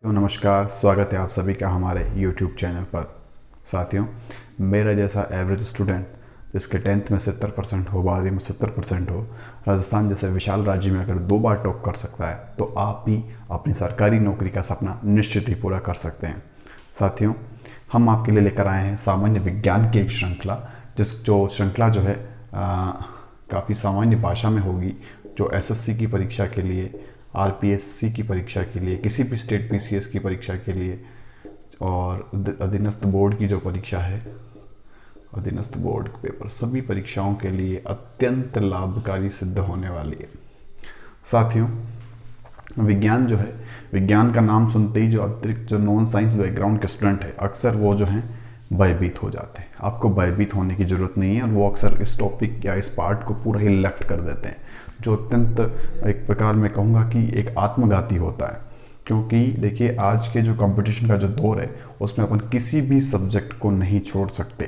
तो नमस्कार, स्वागत है आप सभी का हमारे YouTube चैनल पर। साथियों, मेरा जैसा एवरेज स्टूडेंट जिसके 10th में 70% हो, 12वीं में 70% हो, राजस्थान जैसे विशाल राज्य में अगर 2 बार टॉप कर सकता है तो आप भी अपनी सरकारी नौकरी का सपना निश्चित ही पूरा कर सकते हैं। साथियों, हम आपके लिए लेकर आए हैं सामान्य विज्ञान की एक श्रृंखला, जो श्रृंखला जो है काफ़ी सामान्य भाषा में होगी, जो एसएससी की परीक्षा के लिए, आरपीएससी की परीक्षा के लिए, किसी भी स्टेट पीसीएस की परीक्षा के लिए और अधीनस्थ बोर्ड की जो परीक्षा है, अधीनस्थ बोर्ड पेपर, सभी परीक्षाओं के लिए अत्यंत लाभकारी सिद्ध होने वाली है। साथियों, विज्ञान जो है, विज्ञान का नाम सुनते ही जो अतिरिक्त जो नॉन साइंस बैकग्राउंड के स्टूडेंट है, अक्सर वो जो हैं भयभीत हो जाते हैं। आपको भयभीत होने की ज़रूरत नहीं है और वो अक्सर इस टॉपिक या इस पार्ट को पूरा ही लेफ्ट कर देते हैं, जो अत्यंत एक प्रकार में कहूँगा कि एक आत्मघाती होता है। क्योंकि देखिए, आज के जो कंपटीशन का जो दौर है उसमें अपन किसी भी सब्जेक्ट को नहीं छोड़ सकते,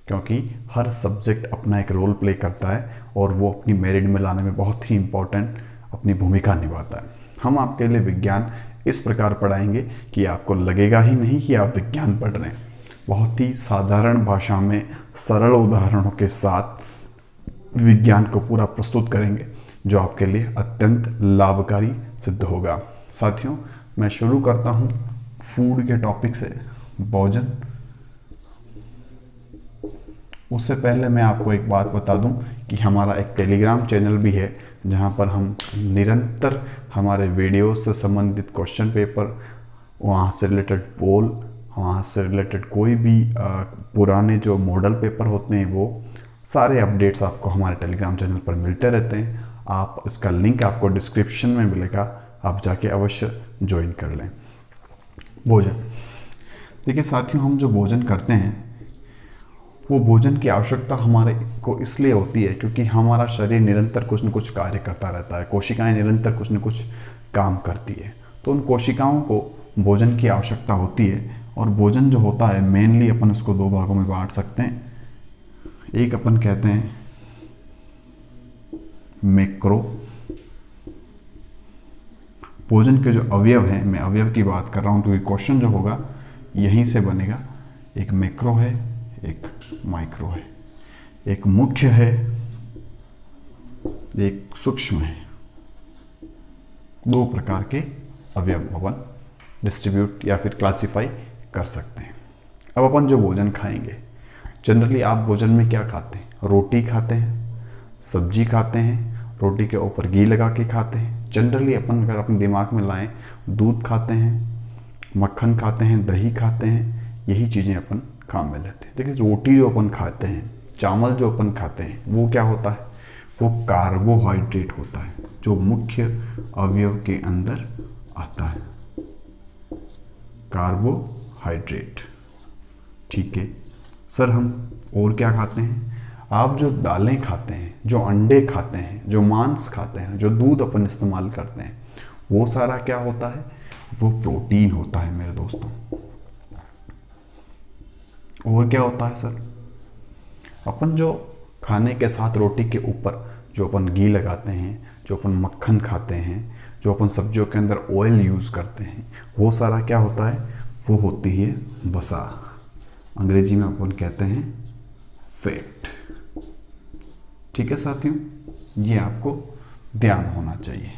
क्योंकि हर सब्जेक्ट अपना एक रोल प्ले करता है और वो अपनी मेरिट में लाने में बहुत ही इम्पोर्टेंट अपनी भूमिका निभाता है। हम आपके लिए विज्ञान इस प्रकार पढ़ाएंगे कि आपको लगेगा ही नहीं कि आप विज्ञान पढ़ रहे हैं। बहुत ही साधारण भाषा में सरल उदाहरणों के साथ विज्ञान को पूरा प्रस्तुत करेंगे, जो आपके लिए अत्यंत लाभकारी सिद्ध होगा। साथियों, मैं शुरू करता हूँ फूड के टॉपिक से, भोजन। उससे पहले मैं आपको एक बात बता दूं कि हमारा एक टेलीग्राम चैनल भी है, जहां पर हम निरंतर हमारे वीडियो से संबंधित क्वेश्चन पेपर, वहां से रिलेटेड पोल, वहाँ से रिलेटेड कोई भी पुराने जो मॉडल पेपर होते हैं, वो सारे अपडेट्स आपको हमारे टेलीग्राम चैनल पर मिलते रहते हैं। आप इसका लिंक आपको डिस्क्रिप्शन में मिलेगा, आप जाके अवश्य ज्वाइन कर लें। भोजन, देखिए साथियों, हम जो भोजन करते हैं वो भोजन की आवश्यकता हमारे को इसलिए होती है क्योंकि हमारा शरीर निरंतर कुछ न कुछ कार्य करता रहता है, कोशिकाएं निरंतर कुछ न कुछ काम करती है, तो उन कोशिकाओं को भोजन की आवश्यकता होती है। और भोजन जो होता है, मेनली अपन इसको 2 भागों में बांट सकते हैं। एक अपन कहते हैं मैक्रो, भोजन के जो अवयव हैं, मैं अवयव की बात कर रहा हूं क्योंकि क्वेश्चन जो होगा यहीं से बनेगा। एक मैक्रो है, एक माइक्रो है, एक मुख्य है, एक सूक्ष्म है। 2 प्रकार के अवयव अपन डिस्ट्रीब्यूट या फिर क्लासिफाई कर सकते हैं। अब अपन जो भोजन खाएंगे, जनरली आप भोजन में क्या खाते हैं? रोटी खाते हैं, सब्जी खाते हैं, रोटी के ऊपर घी लगा के खाते हैं। जनरली अपन अगर अपने दिमाग में लाएं, दूध खाते हैं, मक्खन खाते हैं, दही खाते हैं, यही चीज़ें अपन काम में लेते हैं। देखिए, रोटी जो अपन खाते हैं, चावल जो अपन खाते हैं, वो क्या होता है? वो कार्बोहाइड्रेट होता है, जो मुख्य अवयव के अंदर आता है, कार्बोहाइड्रेट। ठीक है सर, हम और क्या खाते हैं? आप जो दालें खाते हैं, जो अंडे खाते हैं, जो मांस खाते हैं, जो दूध अपन इस्तेमाल करते हैं, वो सारा क्या होता है? वो प्रोटीन होता है मेरे दोस्तों। और क्या होता है सर? अपन जो खाने के साथ रोटी के ऊपर जो अपन घी लगाते हैं, जो अपन मक्खन खाते हैं, जो अपन सब्जियों के अंदर ऑयल यूज़ करते हैं, वो सारा क्या होता है? वो होती है वसा। अंग्रेजी में अपन कहते हैं फैट। ठीक है साथियों, ये आपको ध्यान होना चाहिए,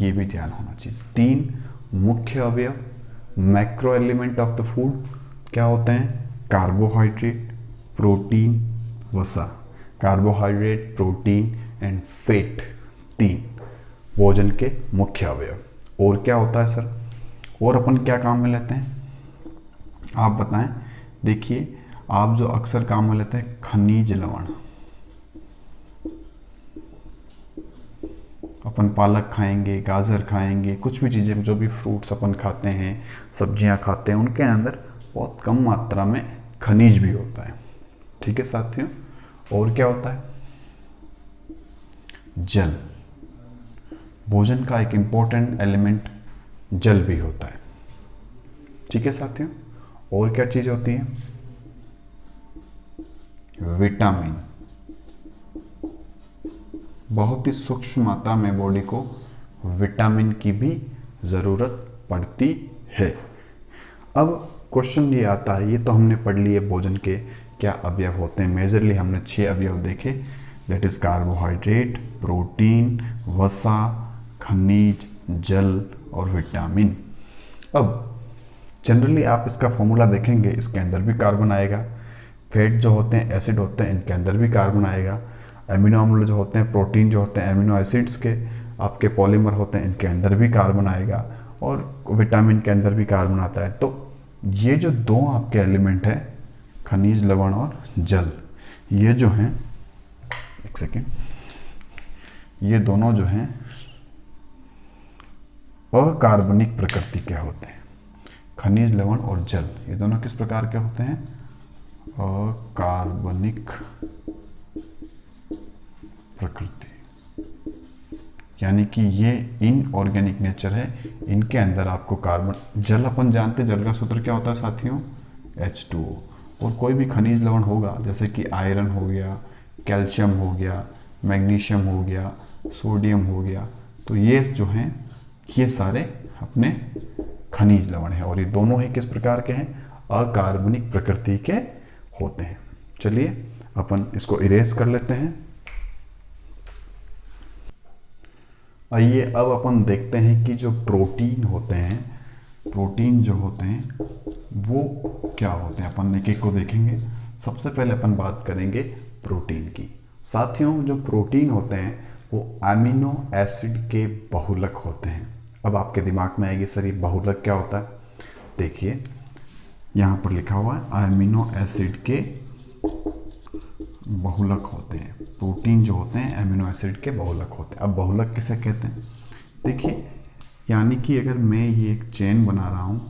ये भी ध्यान होना चाहिए। 3 मुख्य अवयव macro element of the food क्या होते हैं? कार्बोहाइड्रेट, प्रोटीन, वसा। कार्बोहाइड्रेट, प्रोटीन एंड फैट, 3 भोजन के मुख्य अवयव। और क्या होता है सर? और अपन क्या काम में लेते हैं, आप बताएं। देखिए, आप जो अक्सर काम में लेते हैं, खनिज लवण। अपन पालक खाएंगे, गाजर खाएंगे, कुछ भी चीज़ें, जो भी फ्रूट्स अपन खाते हैं, सब्जियां खाते हैं, उनके अंदर बहुत कम मात्रा में खनिज भी होता है। ठीक है साथियों, और क्या होता है? जल। भोजन का एक इंपॉर्टेंट एलिमेंट जल भी होता है। ठीक है साथियों, और क्या चीज होती है? विटामिन। बहुत ही सूक्ष्म मात्रा में बॉडी को विटामिन की भी ज़रूरत पड़ती है। अब क्वेश्चन ये आता है, ये तो हमने पढ़ लिए भोजन के क्या अवयव होते हैं। मेजरली हमने 6 अवयव देखे, दैट इज कार्बोहाइड्रेट, प्रोटीन, वसा, खनिज, जल और विटामिन। अब जनरली आप इसका फॉर्मूला देखेंगे, इसके अंदर भी कार्बन आएगा। फैट जो होते हैं, एसिड होते हैं, इनके अंदर भी कार्बन आएगा। अमीनो अम्ल जो होते हैं, प्रोटीन जो होते हैं, अमीनो एसिड्स के आपके पॉलीमर होते हैं, इनके अंदर भी कार्बन आएगा। और विटामिन के अंदर भी कार्बन आता है। तो ये जो 2 आपके एलिमेंट हैं, खनिज, लवण और जल, ये जो हैं, एक सेकेंड, ये दोनों जो हैं अकार्बनिक प्रकृति के होते हैं। खनिज, लवण और जल, ये दोनों किस प्रकार के होते हैं? अकार्बनिक प्रकृति, यानी कि ये इनऑर्गेनिक नेचर है। इनके अंदर आपको कार्बन, जल अपन जानते हैं, जल का सूत्र क्या होता है साथियों? H2O। और कोई भी खनिज लवण होगा, जैसे कि आयरन हो गया, कैल्शियम हो गया, मैग्नीशियम हो गया, सोडियम हो गया, तो ये जो हैं ये सारे अपने खनिज लवण हैं। और ये दोनों ही किस प्रकार के हैं? अकार्बनिक प्रकृति के होते हैं। चलिए अपन इसको इरेज कर लेते हैं। आइए अब अपन देखते हैं कि जो प्रोटीन होते हैं, प्रोटीन जो होते हैं वो क्या होते हैं। अपन एक एक को देखेंगे। सबसे पहले अपन बात करेंगे प्रोटीन की। साथियों, जो प्रोटीन होते हैं वो अमीनो एसिड के बहुलक होते हैं। अब आपके दिमाग में आएगी, सर ये बहुलक क्या होता है? देखिए यहाँ पर लिखा हुआ है अमीनो एसिड के बहुलक होते हैं। प्रोटीन जो होते हैं अमीनो एसिड के बहुलक होते हैं। अब बहुलक किसे कहते हैं? देखिए, यानी कि अगर मैं ये एक चेन बना रहा हूँ,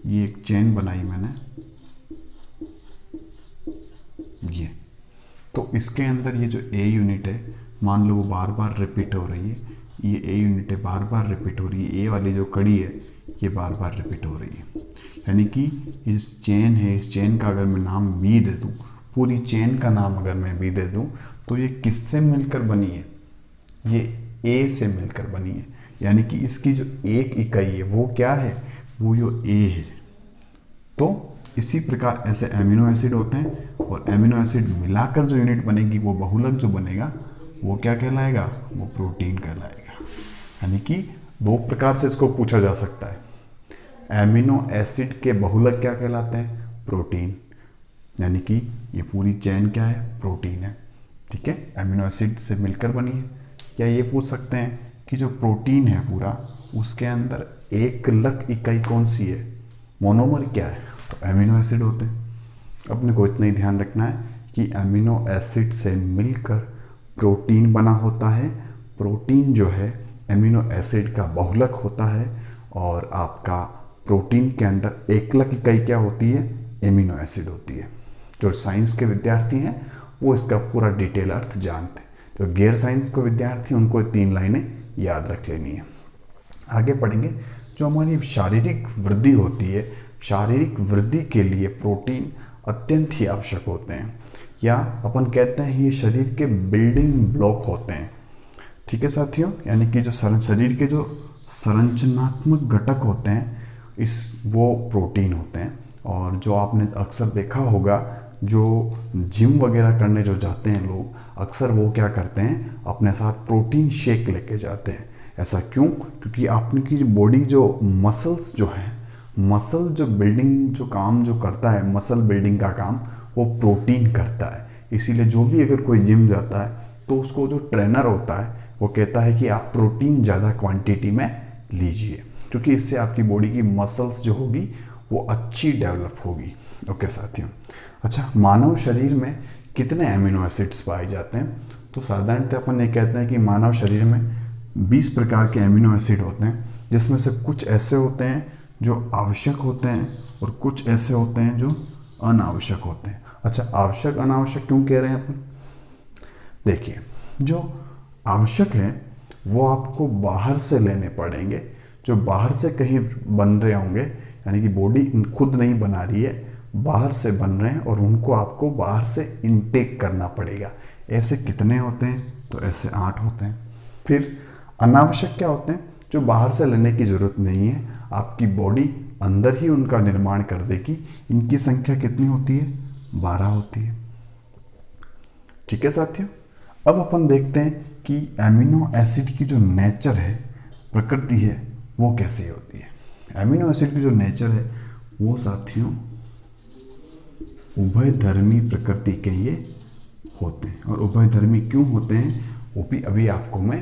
ये एक चेन बनाई मैंने, ये तो इसके अंदर ये जो ए यूनिट है, मान लो वो बार बार रिपीट हो रही है, ये ए यूनिट है, बार बार रिपीट हो रही है। ए वाली जो कड़ी है ये बार बार रिपीट हो रही है। यानी कि इस चेन है, इस चेन का अगर मैं नाम बी दे दूँ, पूरी चेन का नाम अगर मैं बी दे दूँ, तो ये किससे मिलकर बनी है? ये ए से मिलकर बनी है। यानी कि इसकी जो एक इकाई है वो क्या है? वो जो ए है। तो इसी प्रकार ऐसे अमीनो एसिड होते हैं, और अमीनो एसिड मिलाकर जो यूनिट बनेगी, वो बहुलक जो बनेगा, वो क्या कहलाएगा? वो प्रोटीन कहलाएगा। यानी कि 2 प्रकार से इसको पूछा जा सकता है। अमीनो एसिड के बहुलक क्या कहलाते हैं? प्रोटीन। यानी कि ये पूरी चेन क्या है? प्रोटीन है। ठीक है, अमीनो एसिड से मिलकर बनी है। या ये पूछ सकते हैं कि जो प्रोटीन है पूरा, उसके अंदर एकलक इकाई कौन सी है? मोनोमर क्या है? तो अमीनो एसिड होते हैं। अपने को इतना ही ध्यान रखना है कि अमीनो एसिड से मिलकर प्रोटीन बना होता है। प्रोटीन जो है अमीनो एसिड का बहुलक होता है, और आपका प्रोटीन के अंदर एकलक इकाई क्या होती है? एमिनो एसिड होती है। जो साइंस के विद्यार्थी हैं वो इसका पूरा डिटेल अर्थ जानते हैं। जो गैर साइंस के विद्यार्थी, उनको 3 लाइनें याद रख लेनी है। आगे पढ़ेंगे। जो हमारी शारीरिक वृद्धि होती है, शारीरिक वृद्धि के लिए प्रोटीन अत्यंत ही आवश्यक होते हैं, या अपन कहते हैं ये शरीर के बिल्डिंग ब्लॉक होते हैं। ठीक है साथियों, यानी कि जो शरीर के जो संरचनात्मक घटक होते हैं, वो प्रोटीन होते हैं। और जो आपने अक्सर देखा होगा, जो जिम वगैरह करने जो जाते हैं लोग, अक्सर वो क्या करते हैं? अपने साथ प्रोटीन शेक लेके जाते हैं। ऐसा क्यों? क्योंकि आपने की बॉडी जो मसल्स जो है, मसल जो बिल्डिंग जो काम जो करता है, मसल बिल्डिंग का काम वो प्रोटीन करता है। इसीलिए जो भी अगर कोई जिम जाता है तो उसको जो ट्रेनर होता है वो कहता है कि आप प्रोटीन ज़्यादा क्वांटिटी में लीजिए, क्योंकि इससे आपकी बॉडी की मसल्स जो होगी वो अच्छी डेवलप होगी। ओके साथियों, अच्छा, मानव शरीर में कितने अमीनो एसिड्स पाए जाते हैं? तो साधारणतः अपन ये कहते हैं कि मानव शरीर में 20 प्रकार के अमीनो एसिड होते हैं, जिसमें से कुछ ऐसे होते हैं जो आवश्यक होते हैं और कुछ ऐसे होते हैं जो अनावश्यक होते हैं। अच्छा, आवश्यक अनावश्यक क्यों कह रहे हैं अपन? देखिए, जो आवश्यक है वो आपको बाहर से लेने पड़ेंगे, जो बाहर से कहीं बन रहे होंगे, यानी कि बॉडी खुद नहीं बना रही है, बाहर से बन रहे हैं, और उनको आपको बाहर से इनटेक करना पड़ेगा। ऐसे कितने होते हैं? तो ऐसे 8 होते हैं। फिर अनावश्यक क्या होते हैं? जो बाहर से लेने की ज़रूरत नहीं है, आपकी बॉडी अंदर ही उनका निर्माण कर देगी। इनकी संख्या कितनी होती है? 12 होती है। ठीक है साथियों, अब अपन देखते हैं कि एमिनो एसिड की जो नेचर है, प्रकृति है, वो कैसी होती है। एमिनो एसिड की जो नेचर है वो साथियों उभयधर्मी प्रकृति के ये होते हैं। और उभयधर्मी क्यों होते हैं वो भी अभी आपको मैं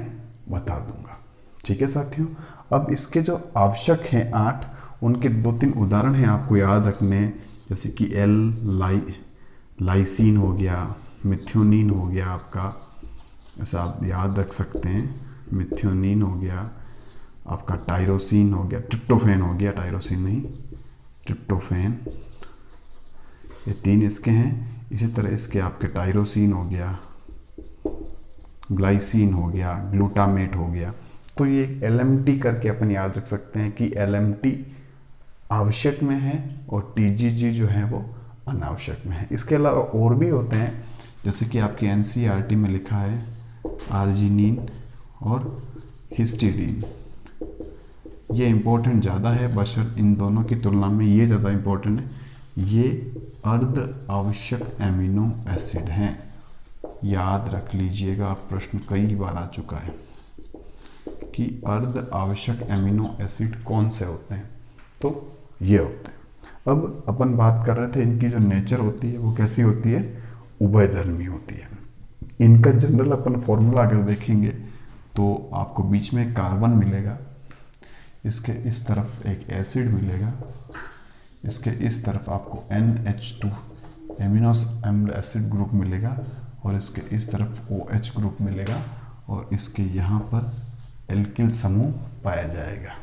बता दूंगा। ठीक है साथियों, अब इसके जो आवश्यक हैं 8, उनके 2-3 उदाहरण हैं आपको याद रखने, जैसे कि लाइसिन हो गया, मिथ्योनिन हो गया आपका, ऐसा आप याद रख सकते हैं। मिथ्योनिन हो गया आपका, टायरोसिन हो गया, ट्रिप्टोफैन हो गया, टायरोसिन नहीं ट्रिप्टोफैन, ये 3 इसके हैं। इसी तरह इसके आपके टायरोसिन हो गया, ग्लाइसिन हो गया, ग्लूटामेट हो गया। तो ये LMT करके अपन याद रख सकते हैं कि LMT आवश्यक में है और TGG जो है वो अनावश्यक में है। इसके अलावा और भी होते हैं, जैसे कि आपकी NCERT में लिखा है आर्जिनिन और हिस्टीडीन। ये इम्पोर्टेंट ज़्यादा है, बशर्ते इन दोनों की तुलना में ये ज़्यादा इम्पोर्टेंट है। ये अर्ध आवश्यक एमिनो एसिड हैं, याद रख लीजिएगा, प्रश्न कई बार आ चुका है कि अर्ध आवश्यक एमिनो एसिड कौन से होते हैं, तो ये होते हैं। अब अपन बात कर रहे थे इनकी जो नेचर होती है वो कैसी होती है? उभयधर्मी होती है। इनका जनरल अपन फॉर्मूला अगर देखेंगे तो आपको बीच में कार्बन मिलेगा, इसके इस तरफ एक एसिड मिलेगा, इसके इस तरफ आपको NH2 एमिनो अम्ल एसिड ग्रुप मिलेगा और इसके इस तरफ OH ग्रुप मिलेगा और इसके यहाँ पर एल्किल समूह पाया जाएगा।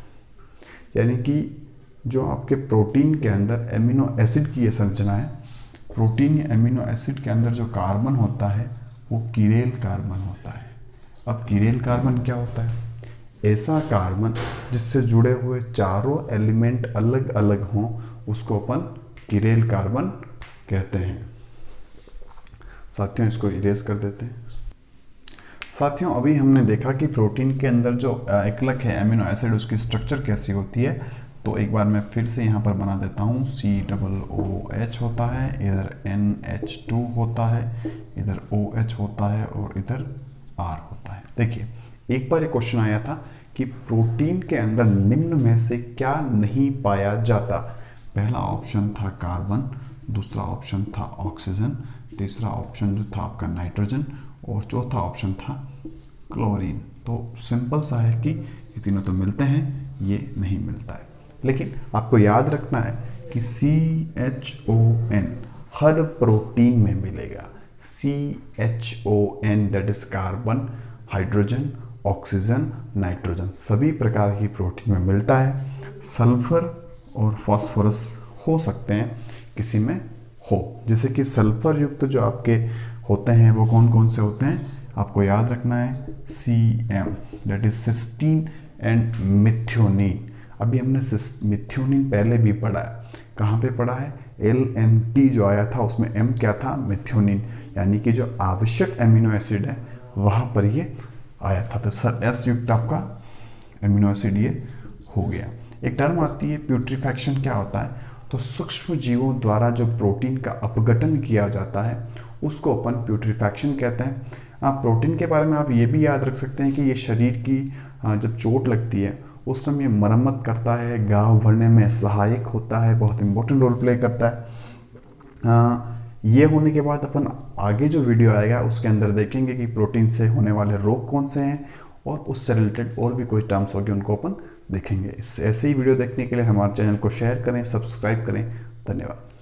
यानी कि जो आपके प्रोटीन के अंदर एमिनो एसिड की ये संरचना है, प्रोटीन या एमिनो एसिड के अंदर जो कार्बन होता है वो कीरेल कार्बन होता है। अब कीरेल कार्बन क्या होता है? ऐसा कार्बन जिससे जुड़े हुए चारों एलिमेंट अलग अलग हों, उसको अपन कीरेल कार्बन कहते हैं। साथियों इसको इरेज कर देते हैं। साथियों अभी हमने देखा कि प्रोटीन के अंदर जो एकलक है एमिनो एसिड, उसकी स्ट्रक्चर कैसी होती है। तो एक बार मैं फिर से यहाँ पर बना देता हूँ। COOH होता है, इधर NH2 होता है, इधर OH होता है और इधर R होता है। देखिए एक बार एक क्वेश्चन आया था कि प्रोटीन के अंदर निम्न में से क्या नहीं पाया जाता। पहला ऑप्शन था कार्बन, दूसरा ऑप्शन था ऑक्सीजन, तीसरा ऑप्शन जो था आपका नाइट्रोजन और चौथा ऑप्शन था क्लोरीन। तो सिंपल सा है कि ये तीनों तो मिलते हैं, ये नहीं मिलता है। लेकिन आपको याद रखना है कि CHON हर प्रोटीन में मिलेगा। CHON that is carbon, hydrogen, oxygen, nitrogen, सभी प्रकार की प्रोटीन में मिलता है। सल्फर और फास्फोरस हो सकते हैं किसी में हो, जैसे कि सल्फर युक्त जो आपके होते हैं वो कौन कौन से होते हैं आपको याद रखना है। CM that is cysteine and methionine. अभी हमने मिथ्योनिन पहले भी पढ़ा है, कहाँ पे पढ़ा है? LMT जो आया था उसमें M क्या था? मिथ्योनिन। यानी कि जो आवश्यक एमिनो एसिड है वहाँ पर ये आया था। तो सर S युक्त आपका एमिनो एसिड ये हो गया। एक टर्म आती है प्यूट्रीफैक्शन। क्या होता है? तो सूक्ष्म जीवों द्वारा जो प्रोटीन का अपघटन किया जाता है उसको अपन प्यूट्रीफैक्शन कहते हैं। प्रोटीन के बारे में आप ये भी याद रख सकते हैं कि ये शरीर की जब चोट लगती है उस समय मरम्मत करता है, घाव भरने में सहायक होता है, बहुत इंपॉर्टेंट रोल प्ले करता है। ये होने के बाद अपन आगे जो वीडियो आएगा उसके अंदर देखेंगे कि प्रोटीन से होने वाले रोग कौन से हैं और उससे रिलेटेड और भी कोई टर्म्स होगी उनको अपन देखेंगे। ऐसे ही वीडियो देखने के लिए हमारे चैनल को शेयर करें, सब्सक्राइब करें। धन्यवाद।